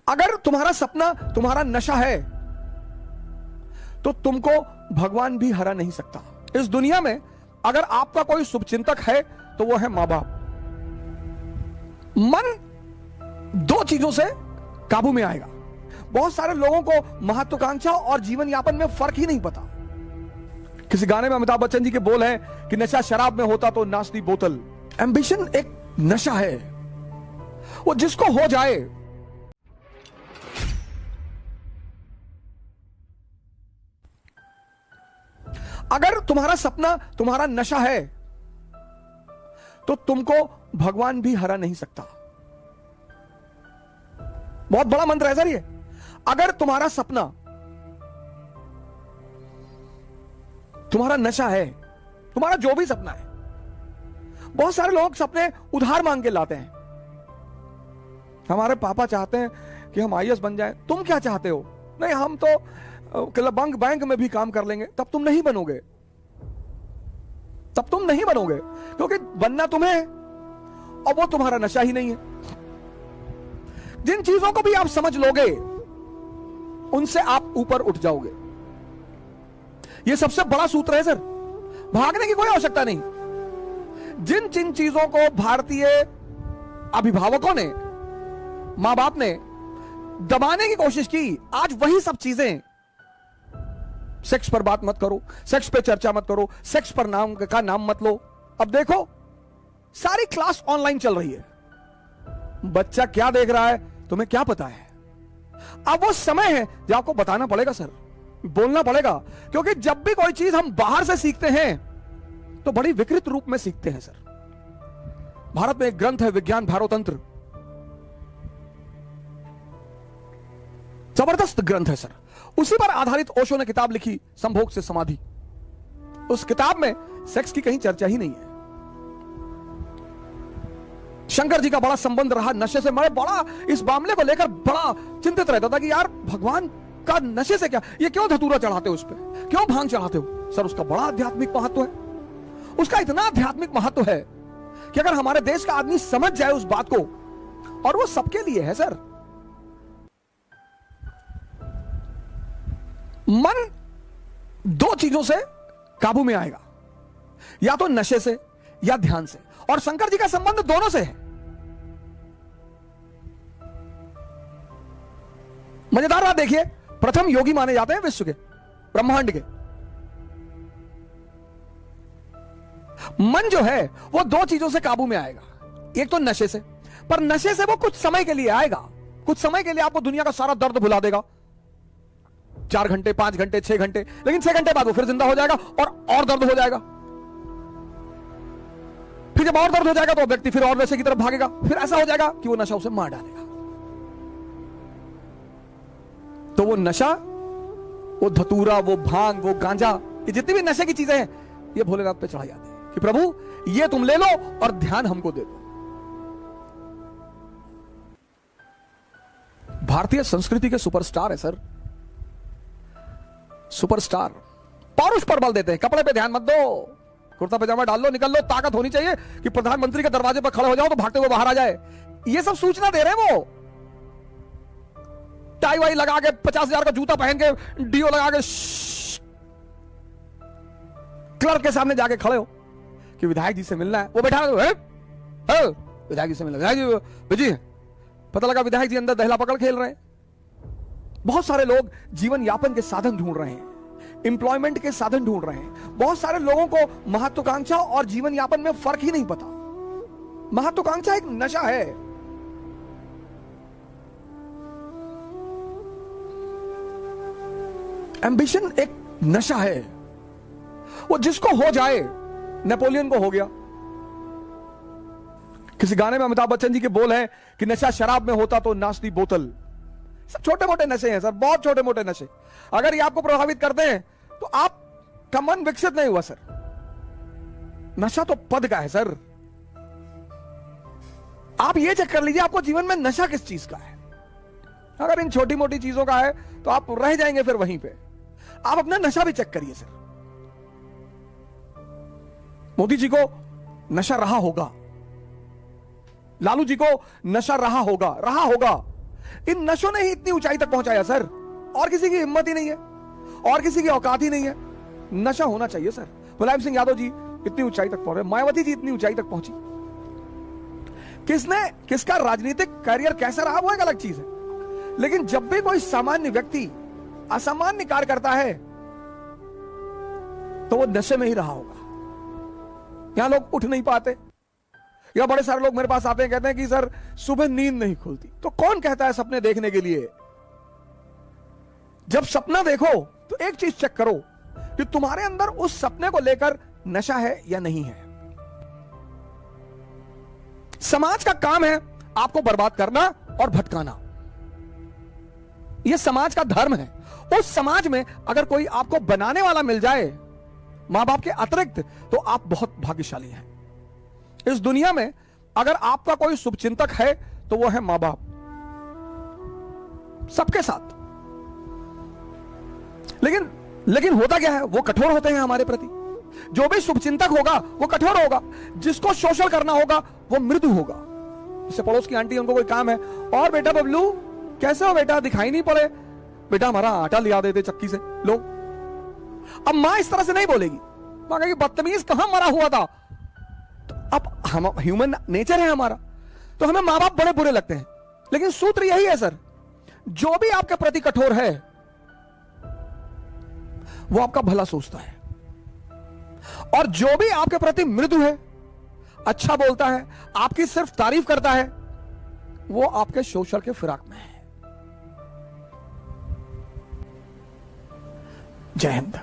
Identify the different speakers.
Speaker 1: अगर तुम्हारा सपना तुम्हारा नशा है तो तुमको भगवान भी हरा नहीं सकता। इस दुनिया में अगर आपका कोई शुभचिंतक है तो वो है मां बाप। मन दो चीजों से काबू में आएगा। बहुत सारे लोगों को महत्वाकांक्षा और जीवन यापन में फर्क ही नहीं पता। किसी गाने में अमिताभ बच्चन जी के बोल हैं कि नशा शराब में होता तो नाचती बोतल। एम्बिशन एक नशा है, वो जिसको हो जाए। अगर तुम्हारा सपना तुम्हारा नशा है तो तुमको भगवान भी हरा नहीं सकता। बहुत बड़ा मंत्र है सर ये। अगर तुम्हारा सपना तुम्हारा नशा है, तुम्हारा जो भी सपना है, बहुत सारे लोग सपने उधार मांग के लाते हैं। हमारे पापा चाहते हैं कि हम आईएएस बन जाएं। तुम क्या चाहते हो? नहीं, हम तो बैंक में भी काम कर लेंगे। तब तुम नहीं बनोगे, तब तुम नहीं बनोगे, क्योंकि बनना तुम्हें है और वो तुम्हारा नशा ही नहीं है। जिन चीजों को भी आप समझ लोगे उनसे आप ऊपर उठ जाओगे। यह सबसे बड़ा सूत्र है सर। भागने की कोई आवश्यकता नहीं। जिन जिन चीजों को भारतीय अभिभावकों ने, मां बाप ने दबाने की कोशिश की, आज वही सब चीजें। सेक्स पर बात मत करो, सेक्स पे चर्चा मत करो, सेक्स पर नाम का नाम मत लो। अब देखो सारी क्लास ऑनलाइन चल रही है। बच्चा क्या देख रहा है तुम्हें क्या पता है? अब वो समय है जब आपको बताना पड़ेगा सर, बोलना पड़ेगा। क्योंकि जब भी कोई चीज हम बाहर से सीखते हैं तो बड़ी विकृत रूप में सीखते हैं सर। भारत में एक ग्रंथ है विज्ञान भारोतंत्र, जबरदस्त ग्रंथ है सर। उसी पर आधारित ओशो ने किताब लिखी संभोग से समाधि। उस किताब में सेक्स की कहीं चर्चा ही नहीं है। शंकर जी का बड़ा संबंध रहा नशे से। मैं बड़ा इस मामले को लेकर बड़ा चिंतित रहता था कि यार भगवान का नशे से क्या, ये क्यों धतूरा चढ़ाते हो, उस पर क्यों भांग चढ़ाते हो? सर उसका बड़ा आध्यात्मिक महत्व है। उसका इतना आध्यात्मिक महत्व है कि अगर हमारे देश का आदमी समझ जाए उस बात को, और वो सबके लिए है सर। मन दो चीजों से काबू में आएगा, या तो नशे से या ध्यान से। और शंकर जी का संबंध दोनों से है। मजेदार बात देखिए, प्रथम योगी माने जाते हैं विश्व के, ब्रह्मांड के। मन जो है वो दो चीजों से काबू में आएगा, एक तो नशे से। पर नशे से वो कुछ समय के लिए आएगा, कुछ समय के लिए आपको दुनिया का सारा दर्द भुला देगा, 4 घंटे 5 घंटे 6 घंटे, लेकिन 6 घंटे बाद वो फिर जिंदा हो जाएगा और दर्द हो जाएगा। फिर जब और दर्द हो जाएगा तो व्यक्ति फिर और नशे की तरफ भागेगा। फिर ऐसा हो जाएगा कि वो नशा उसे मार डालेगा। तो वो नशा, वो धतूरा, वो भांग, वो गांजा, ये जितनी भी नशे की चीजें हैं, ये भोलेनाथ पे चढ़ाई जाती है कि प्रभु ये तुम ले लो और ध्यान हमको दे दो। भारतीय संस्कृति के सुपरस्टार है सर, सुपरस्टार। पौरुष पर बल देते हैं, कपड़े पे ध्यान मत दो, कुर्ता पैजामा डाल लो, निकल लो। ताकत होनी चाहिए कि प्रधानमंत्री के दरवाजे पर खड़े हो जाओ तो भागते हुए बाहर आ जाए। ये सब सूचना दे रहे हैं। वो टाई वाई लगा के, 50,000 का जूता पहन के, डीओ लगा के क्लर्क के सामने जाके खड़े हो कि विधायक जी से मिलना है। वो बैठा है, विधायक जी से मिलना, विधायक जी बिजी है। पता लगा विधायक जी अंदर दहला पकड़ खेल रहे हैं। बहुत सारे लोग जीवन यापन के साधन ढूंढ रहे हैं, एम्प्लॉयमेंट के साधन ढूंढ रहे हैं। बहुत सारे लोगों को महत्वाकांक्षा और जीवन यापन में फर्क ही नहीं पता। महत्वाकांक्षा एक नशा है। एम्बिशन एक नशा है, वो जिसको हो जाए। नेपोलियन को हो गया। किसी गाने में अमिताभ बच्चन जी के बोल हैं कि नशा शराब में होता तो नाचती बोतल। सब छोटे मोटे नशे हैं सर, बहुत छोटे मोटे नशे। अगर ये आपको प्रभावित करते हैं तो आपका मन विकसित नहीं हुआ सर। नशा तो पद का है सर। आप ये चेक कर लीजिए आपको जीवन में नशा किस चीज का है। अगर इन छोटी मोटी चीजों का है तो आप रह जाएंगे फिर वहीं पे। आप अपना नशा भी चेक करिए सर। मोदी जी को नशा रहा होगा, लालू जी को नशा रहा होगा, इन नशों ने ही इतनी ऊंचाई तक पहुंचाया सर, और किसी की हिम्मत ही नहीं है, और किसी की औकात ही नहीं है। नशा होना चाहिए सर। मुलायम सिंह यादव जी इतनी ऊंचाई तक पहुंचे, मायावती जी इतनी ऊंचाई तक पहुंची। किसका राजनीतिक करियर कैसा रहा वो एक अलग चीज है, लेकिन जब भी कोई सामान्य व्यक्ति असामान्य कार्य करता है तो वो नशे में ही रहा होगा। यहां लोग उठ नहीं पाते, या बड़े सारे लोग मेरे पास आते हैं, कहते हैं कि सर सुबह नींद नहीं खुलती। तो कौन कहता है सपने देखने के लिए? जब सपना देखो तो एक चीज चेक करो कि तुम्हारे अंदर उस सपने को लेकर नशा है या नहीं है। समाज का काम है आपको बर्बाद करना और भटकाना, यह समाज का धर्म है। उस समाज में अगर कोई आपको बनाने वाला मिल जाए मां बाप के अतिरिक्त, तो आप बहुत भाग्यशाली हैं। इस दुनिया में अगर आपका कोई शुभचिंतक है तो वो है मां बाप, सबके साथ। लेकिन होता क्या है, वो कठोर होते हैं हमारे प्रति। जो भी शुभचिंतक होगा वो कठोर होगा, जिसको शोषण करना होगा वो मृदु होगा। जैसे पड़ोस की आंटी, उनको कोई काम है, और बेटा बबलू कैसे हो बेटा, दिखाई नहीं पड़े, बेटा हमारा आटा लिया देते चक्की से, लो। अब मां इस तरह से नहीं बोलेगी, मां कहेगी बदतमीज कहां मरा हुआ था। तो अब हम ह्यूमन नेचर है हमारा, तो हमें मां बाप बड़े बुरे लगते हैं। लेकिन सूत्र यही है सर, जो भी आपके प्रति कठोर है वो आपका भला सोचता है, और जो भी आपके प्रति मृदु है, अच्छा बोलता है, आपकी सिर्फ तारीफ करता है, वो आपके शोषण के फिराक में है। जय हिंद।